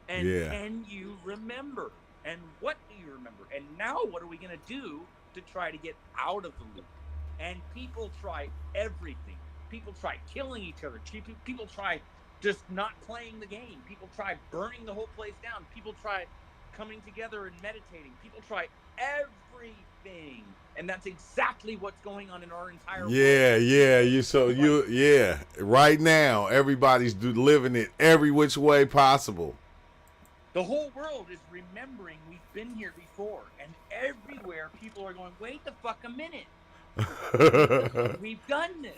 And Yeah. can you remember? And what do you remember? And now what are we going to do to try to get out of the loop? And people try everything. People try killing each other. People try just not playing the game. People try burning the whole place down. People try coming together and meditating. People try everything. And that's exactly what's going on in our entire world. Yeah, yeah. Right now, everybody's living it every which way possible. The whole world is remembering we've been here before. And everywhere people are going, wait the fuck a minute. We've done this.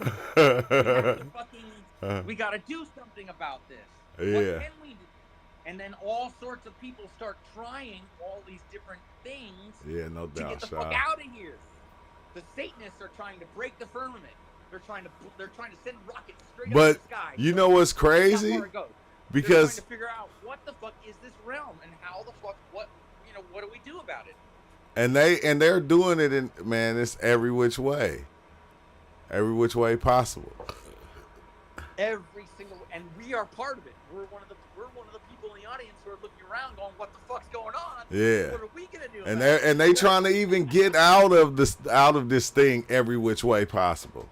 We got to do something about this. Yeah. What can we do? And then all sorts of people start trying all these different things Yeah, no to doubt, get the Shaw. fuck out of here. The Satanists are trying to break the firmament. They're trying to send rockets straight up But the sky. you know what's crazy? That's where it goes. Because they're trying to figure out what the fuck is this realm and how the fuck what do we do about it? and they're doing it in, man, it's every which way. Every which way possible. Every single, and we are part of it. We're one of the people in the audience who are looking around going, what the fuck's going on? Yeah. What are we gonna do? And about it? they trying to even get out of this thing every which way possible.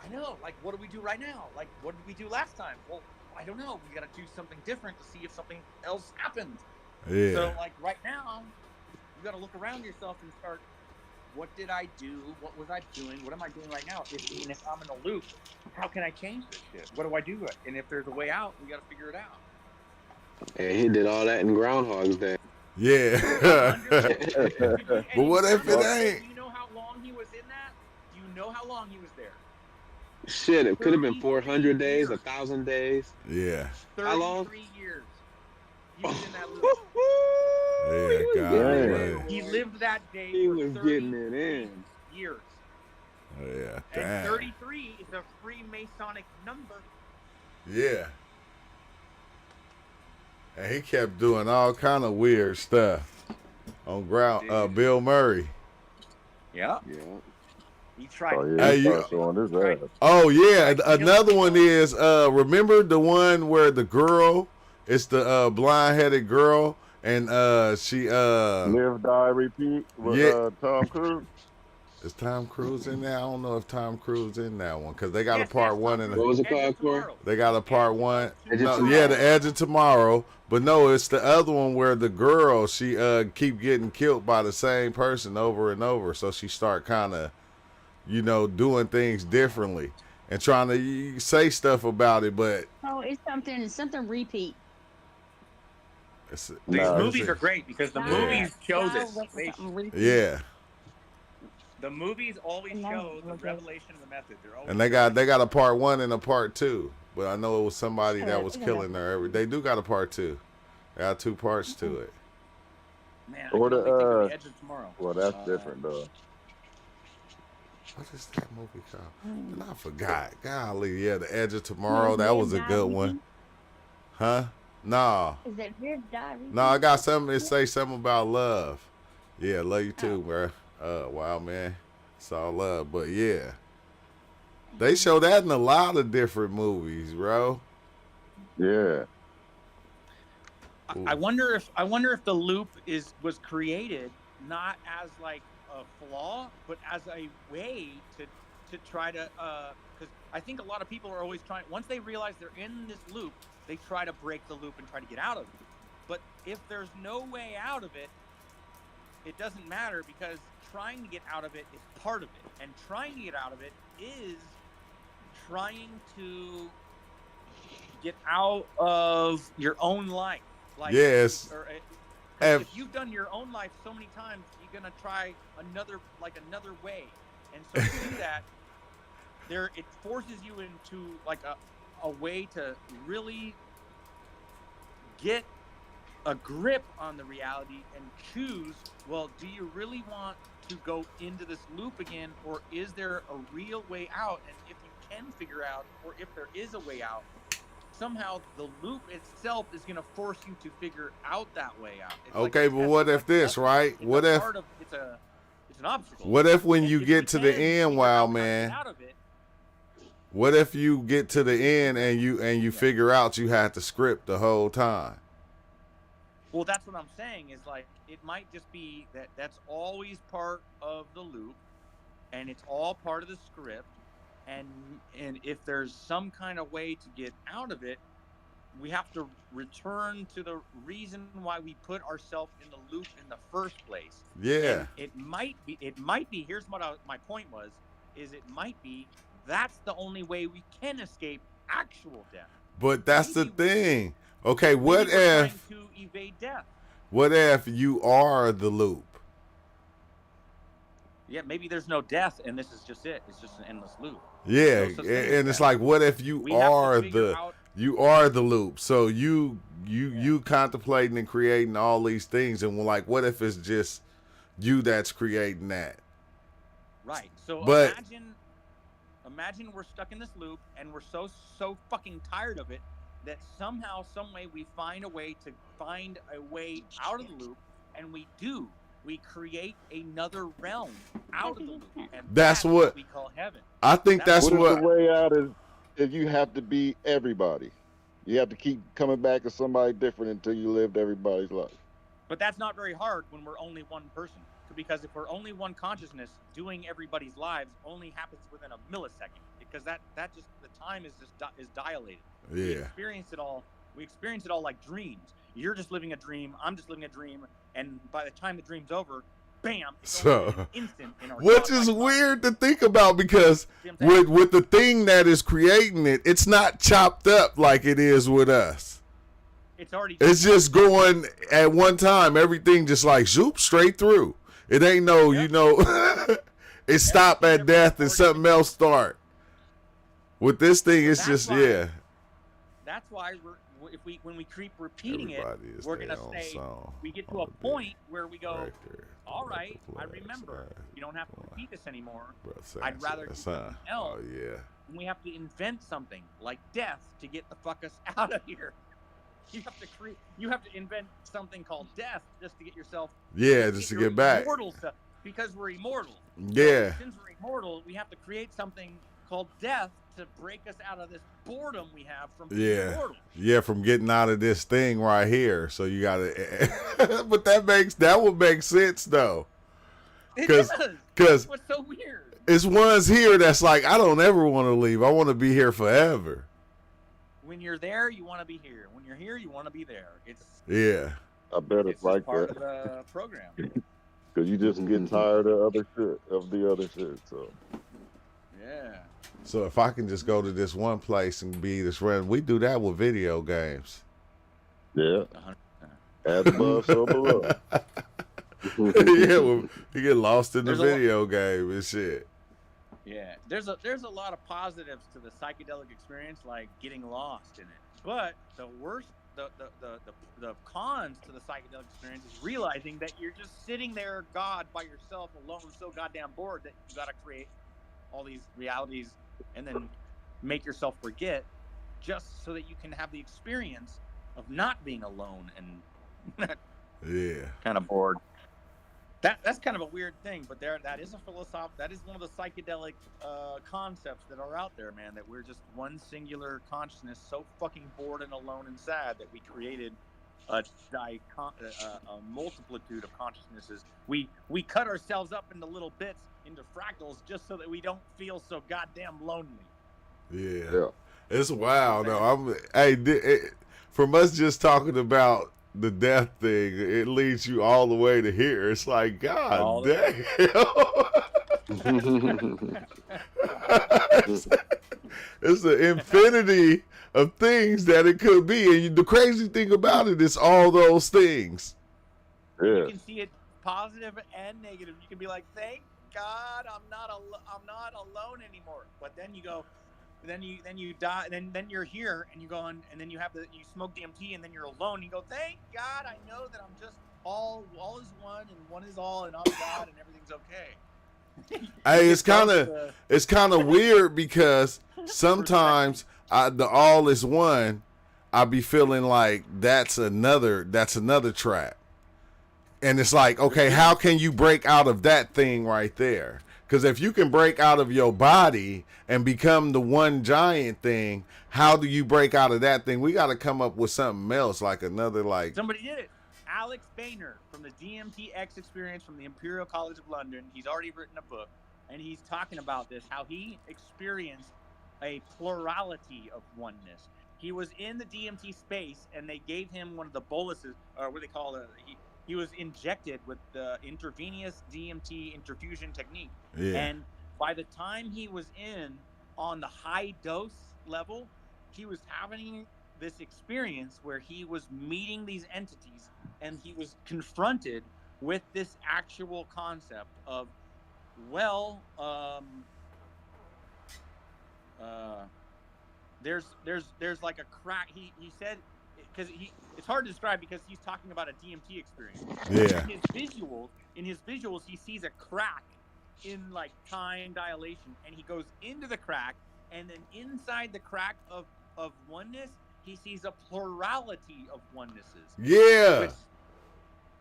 I know. Like, what do we do right now? Like, what did we do last time? Well, I don't know. We got to do something different to see if something else happens. Yeah. So, like, right now, you got to look around yourself and start, what did I do? What was I doing? What am I doing right now? If I'm in a loop, how can I change this shit? What do I do? And if there's a way out, we got to figure it out. Yeah, he did all that in Groundhog's Day. Yeah. But what if it ain't? Do you know how long he was in that? Do you know how long he was there? Shit, it could have been 400 days, 1,000 days. Yeah. How long? 33 years. He was in that loop. Yeah, God. He lived that day He for was 30 getting it in. years. Yeah. And Damn. 33 is a Freemasonic number. Yeah. And he kept doing all kind of weird stuff on Bill Murray. Yeah. Yeah. He tried. Oh, yeah, Hey, he you- started showing his ass. Oh yeah, another one is remember the one where the girl, it's the blind-headed girl, and she Live, Die, Repeat with Yeah. Tom Cruise. is Tom Cruise in there? I don't know if Tom Cruise in that one because they got Yes, a part yes, one Tom and What was it Edge of called, Corey? Tomorrow. they got a part one. Edge of No, Tomorrow. yeah, the Edge of Tomorrow. But no, it's the other one where the girl she keep getting killed by the same person over and over, so she start kind of, doing things differently and trying to say stuff about it, but Oh, it's something repeat. it's, These No, movies are great because the movies show this. yeah. The movies always And show the okay. revelation of the method. They're always And they got a part one and a part two. But I know it was somebody that was killing her. They do got a part two. They got 2 parts to it. Man, I Or can only think of the, the Edge of Tomorrow. Well, that's different, though. What is that movie called? And I forgot. Golly, yeah, The Edge of Tomorrow. That was a good one. Huh? Nah. Is that Live, Die, Repeat? No, I got something to say something about love. Yeah, love you too, bro. Wow, man. It's all love. But yeah. They show that in a lot of different movies, bro. Yeah. I wonder if the loop was created not as like a flaw, but as a way to try to because I think a lot of people are always trying, once they realize they're in this loop, they try to break the loop and try to get out of it. But if there's no way out of it, it doesn't matter because trying to get out of it is part of it, and trying to get out of it is trying to get out of your own life. Like, Yes. Or, If- if you've done your own life so many times, you're gonna try another way, and so to do that, it forces you into like a way to really get a grip on the reality and choose. Well, do you really want to go into this loop again, or is there a real way out? And if you can figure out, or if there is a way out, somehow the loop itself is going to force you to figure out that way out. It's like Okay, a but test. what if It's this, right? it's What a if part of, it's an obstacle. what if when And you if get we to the can end, figure wild out how to get man? out of it, What if you get to the end and you figure out you had to script the whole time? well, that's what I'm saying is like it might just be that that's always part of the loop, and it's all part of the script, and if there's some kind of way to get out of it, we have to return to the reason why we put ourselves in the loop in the first place. Yeah. And it might be. Here's what my point was: is it might be that's the only way we can escape actual death. But that's the thing. Okay, Maybe what we're if trying to evade death? what if you are the loop? Yeah, maybe there's no death, and this is just it. It's just an endless loop. Yeah, No such thing as and it's death. like, what if you We have to are figure out- you are the loop? So you contemplating and creating all these things, and like, what if it's just you that's creating that? Right. So But- imagine we're stuck in this loop, and we're so fucking tired of it that somehow, some way, we find a way out of the loop, and we create another realm out of the loop, and That's what- we call heaven. I think that's What what. if the way out is you have to be everybody? You have to keep coming back as somebody different until you lived everybody's life. But that's not very hard when we're only one person, because if we're only one consciousness, doing everybody's lives only happens within a millisecond, because that just the time is dilated. We Yeah. experience it all. We experience it all like dreams. You're just living a dream. I'm just living a dream. And by the time the dream's over, bam! It's over in So, an instant in our which godlike is mind. weird to think about because See what I'm saying? with the thing that is creating it, it's not chopped up like it is with us. It's already. It's just going at one time. Everything just like zoop straight through. It ain't no, Yeah. you know, it stop at death and something else start. With this thing, it's That's just why- yeah. That's why when we keep repeating Everybody it, is we're their gonna own say song we get to on a the beat. point where we go, Right there. all Like right, the I flags, remember. right. You don't have to repeat this anymore. Bro, I'd rather do son. something else. Oh yeah. And we have to invent something like death to get the fuck us out of here. You have to invent something called death just to get yourself. Yeah, just to your get back. Immortal stuff, because we're immortal. Yeah. Since we're immortal, we have to create something called death to break us out of this boredom we have from being Yeah. immortal. Yeah, from getting out of this thing right here. So you gotta but that would make sense though. It 'Cause- does. 'cause- What's so weird? It's ones here that's like, I don't ever want to leave. I want to be here forever. When you're there, you want to be here. When you're here, you want to be there. It's Yeah. I bet it's it's just like part that. of the program. Because you just get tired of the other shit. So Yeah. So if I can just go to this one place and be this friend, we do that with video games. yeah, 100%. as above, so below. Yeah, well, you get lost in the There's a lot- video game and shit. Yeah, there's a lot of positives to the psychedelic experience, like getting lost in it. But the worst, the cons to the psychedelic experience is realizing that you're just sitting there, God, by yourself, alone, so goddamn bored that you got to create all these realities and then make yourself forget, just so that you can have the experience of not being alone and Yeah. kind of bored. That's kind of a weird thing, but that is a that is one of the psychedelic concepts that are out there, man. That we're just one singular consciousness, so fucking bored and alone and sad that we created a multitude of consciousnesses. We cut ourselves up into little bits, into fractals, just so that we don't feel so goddamn lonely. Yeah. It's wild though. From us just talking about the death thing, it leads you all the way to here. It's like, God All damn. It's the infinity of things that it could be. And the crazy thing about it is all those things. You Yeah, can see it positive and negative. You can be like, "Thank God, I'm not alone anymore." But then you go, then you die, and then you're here, and you go on, and then you smoke DMT, and then you're alone. And you go, "Thank God, I know that I'm just all is one, and one is all, and I'm God, and everything's okay." Hey, it's It goes kind to- of weird because sometimes the all is one, I be feeling like that's another trap. And it's like, okay, how can you break out of that thing right there? Because if you can break out of your body and become the one giant thing, how do you break out of that thing? We got to come up with something else, like another, like. Somebody did it. Alex Boehner from the DMTX experience from the Imperial College of London. He's already written a book, and he's talking about this, how he experienced a plurality of oneness. He was in the DMT space, and they gave him one of the boluses, or what they call it. He was injected with the intravenous DMT infusion technique. Yeah. And by the time he was in on the high dose level, he was having this experience where he was meeting these entities, and he was confronted with this actual concept of, well, there's like a crack. He said, because it's hard to describe because he's talking about a DMT experience. Yeah. In his visuals, he sees a crack in like time dilation, and he goes into the crack, and then inside the crack of oneness, he sees a plurality of onennesses. Yeah. Which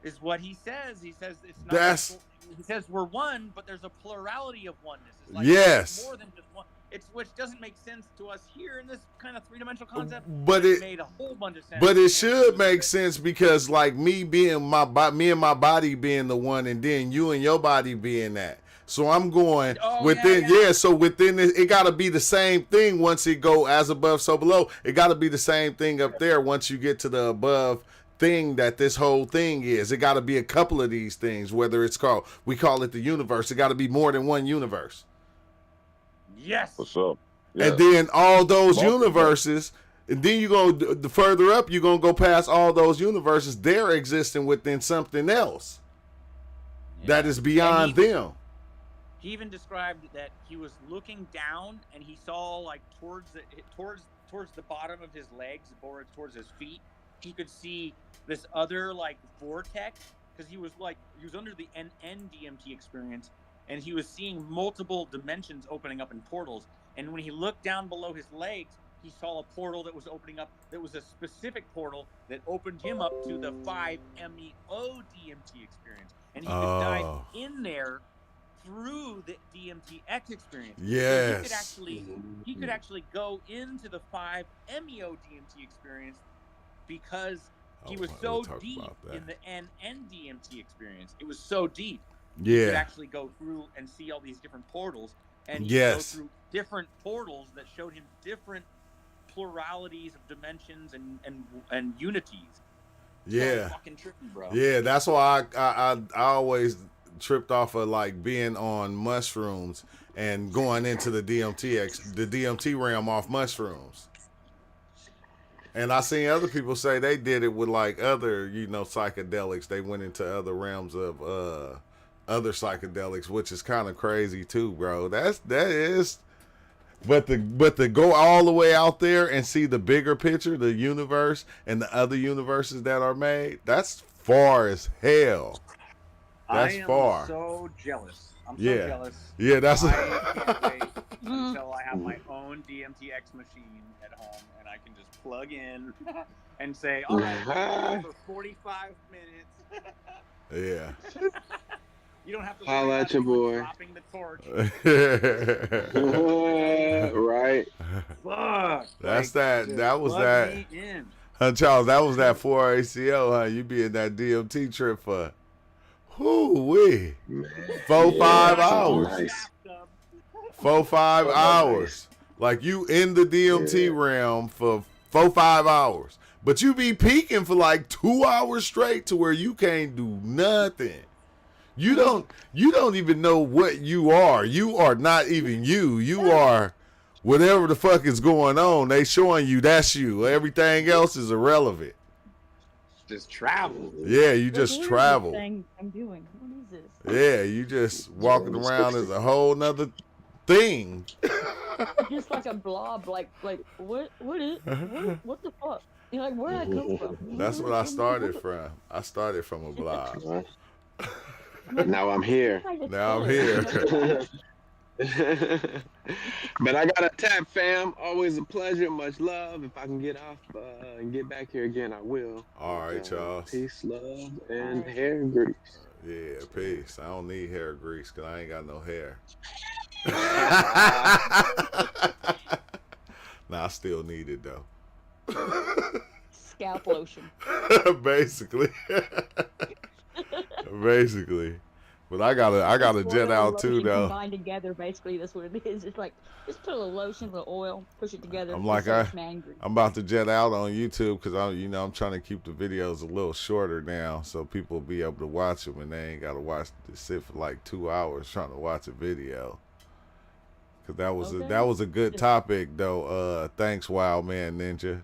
is what he says. He says it's not. He says we're one, but there's a plurality of oneness. It's like yes. More than just one. Which doesn't make sense to us here in this kind of three-dimensional concept. But it made a whole bunch of sense. But it should make sense because, like, me and my body being the one, and then you and your body being that. So I'm going within, so within it got to be the same thing once it go as above, so below. It got to be the same thing up there once you get to the above thing that this whole thing is. It got to be a couple of these things, whether we call it the universe. It got to be more than one universe. Yes. What's up? Yeah. And then all those universes, and then you go the further up, you're going to go past all those universes. They're existing within something else that is beyond them. He even described that he was looking down and he saw like towards the bottom of his legs, or towards his feet, he could see this other like vortex, because he was under the NDMT experience, and he was seeing multiple dimensions opening up in portals. And when he looked down below his legs, he saw a portal that was opening up. That was a specific portal that opened him up to the 5-MeO DMT experience, and he could dive in there through the DMTX experience. Yes. So he could actually go into the 5-MeO DMT experience because he was so deep in the NDMT experience. It was so deep. Yeah. He could actually go through and see all these different portals, and he could go through different portals that showed him different pluralities of dimensions and unities. Yeah. So fucking tricky, bro. Yeah, that's why I always tripped off of like being on mushrooms and going into the DMT realm off mushrooms. And I seen other people say they did it with like other, psychedelics. They went into other realms of other psychedelics, which is kind of crazy too, bro. That is, but to go all the way out there and see the bigger picture, the universe and the other universes that are made, that's far as hell. That's far. I'm so jealous. I'm so Yeah. jealous. Yeah, that's. I can't wait until I have my own DMTX machine at home and I can just plug in and say, all right, for 45 minutes. Yeah. You don't have to Holla worry at your boy. dropping the torch. Right. Fuck. That's like, that was plug that. me in. Charles, that was that 4 ACO, huh? You be in that DMT trip for, whoo-wee, 4-5 hours. Nice. 4-5 hours. Like you in the DMT realm for 4-5 hours. But you be peaking for like 2 hours straight to where you can't do nothing. You don't even know what you are. You are not even you. You are whatever the fuck is going on. They showing you that's you. Everything else is irrelevant. Just travel. Yeah, you just travel. Thing I'm doing. What is this? Yeah, you just walking around as a whole nother thing. Just like a blob. Like what the fuck? You're like, where did I come from? That's what I started from. I started from a blob. Now I'm here. Now I'm here. But I gotta tap, fam. Always a pleasure. Much love. If I can get off and get back here again, I will. All right, Charles. Peace, love, and Alright. hair grease. Yeah, peace. I don't need hair grease because I ain't got no hair. Nah, I still need it though. Scalp lotion. Basically. Basically. But I gotta Oil jet and out too lotion though. Combined together, basically, that's what it is. It's like just put a little lotion, a little oil, push it together. I'm it's like man grease. I'm about to jet out on YouTube because I'm trying to keep the videos a little shorter now so people will be able to watch them and they ain't gotta sit for like 2 hours trying to watch a video. Cause that was a good topic though. Thanks, Wild Man Ninja.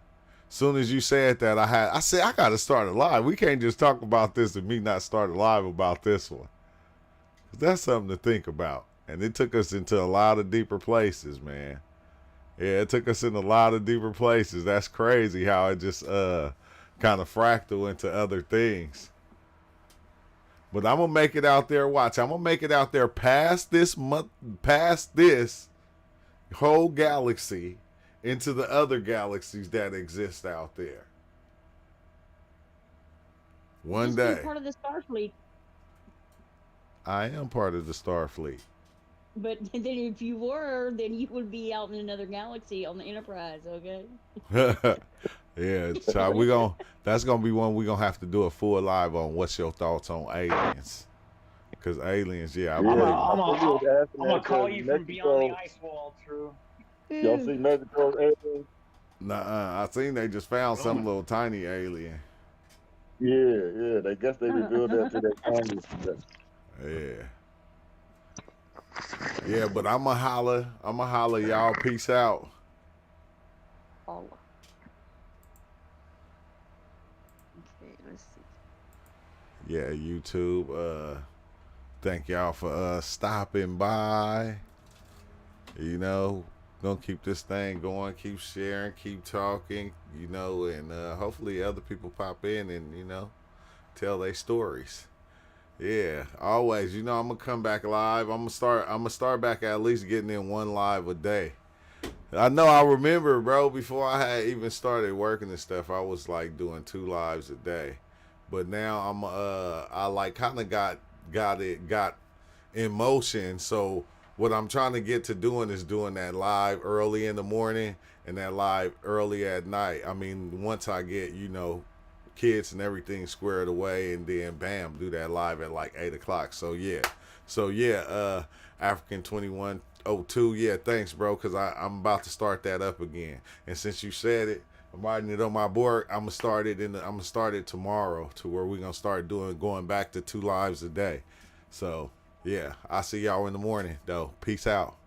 Soon as you said that, I said I gotta start a live. We can't just talk about this and me not start a live about this one. Cause that's something to think about. And it took us into a lot of deeper places, man. Yeah, it took us in a lot of deeper places. That's crazy how it just kind of fractal into other things. But I'm gonna make it out there. Watch, I'm gonna make it out there past this whole galaxy into the other galaxies that exist out there. One Just day. be part of the Starfleet. I am part of the Starfleet. But then if you were, then you would be out in another galaxy on the Enterprise, okay? Yeah, so that's gonna be one we're gonna have to do a full live on. What's your thoughts on aliens? Because aliens, yeah, I'm gonna call you from beyond the ice wall, True. Y'all see Mexico's aliens? Nuh-uh. I seen they just found some little tiny alien. Yeah. They guess they revealed that to their Congress today. Yeah, but I'ma holla, y'all. Peace out. Oh. Okay, let's see. Yeah, YouTube. Thank y'all for stopping by. You know, gonna keep this thing going, keep sharing, keep talking, you know, and hopefully other people pop in and, you know, tell their stories. Yeah, always. You know, I'm gonna come back live. I'm gonna start back at least getting in one live a day. I know I remember, bro, before I had even started working and stuff, I was like doing 2 lives a day. But now I like kind of got in motion. So what I'm trying to get to doing is doing that live early in the morning and that live early at night. I mean, once I get, you know, kids and everything squared away, and then bam, do that live at like 8 o'clock. So yeah, African 2102. Yeah, thanks, bro, because I'm about to start that up again. And since you said it, I'm writing it on my board. I'm gonna start it tomorrow to where we're gonna start going back to 2 lives a day. So yeah, I'll see y'all in the morning though. Peace out.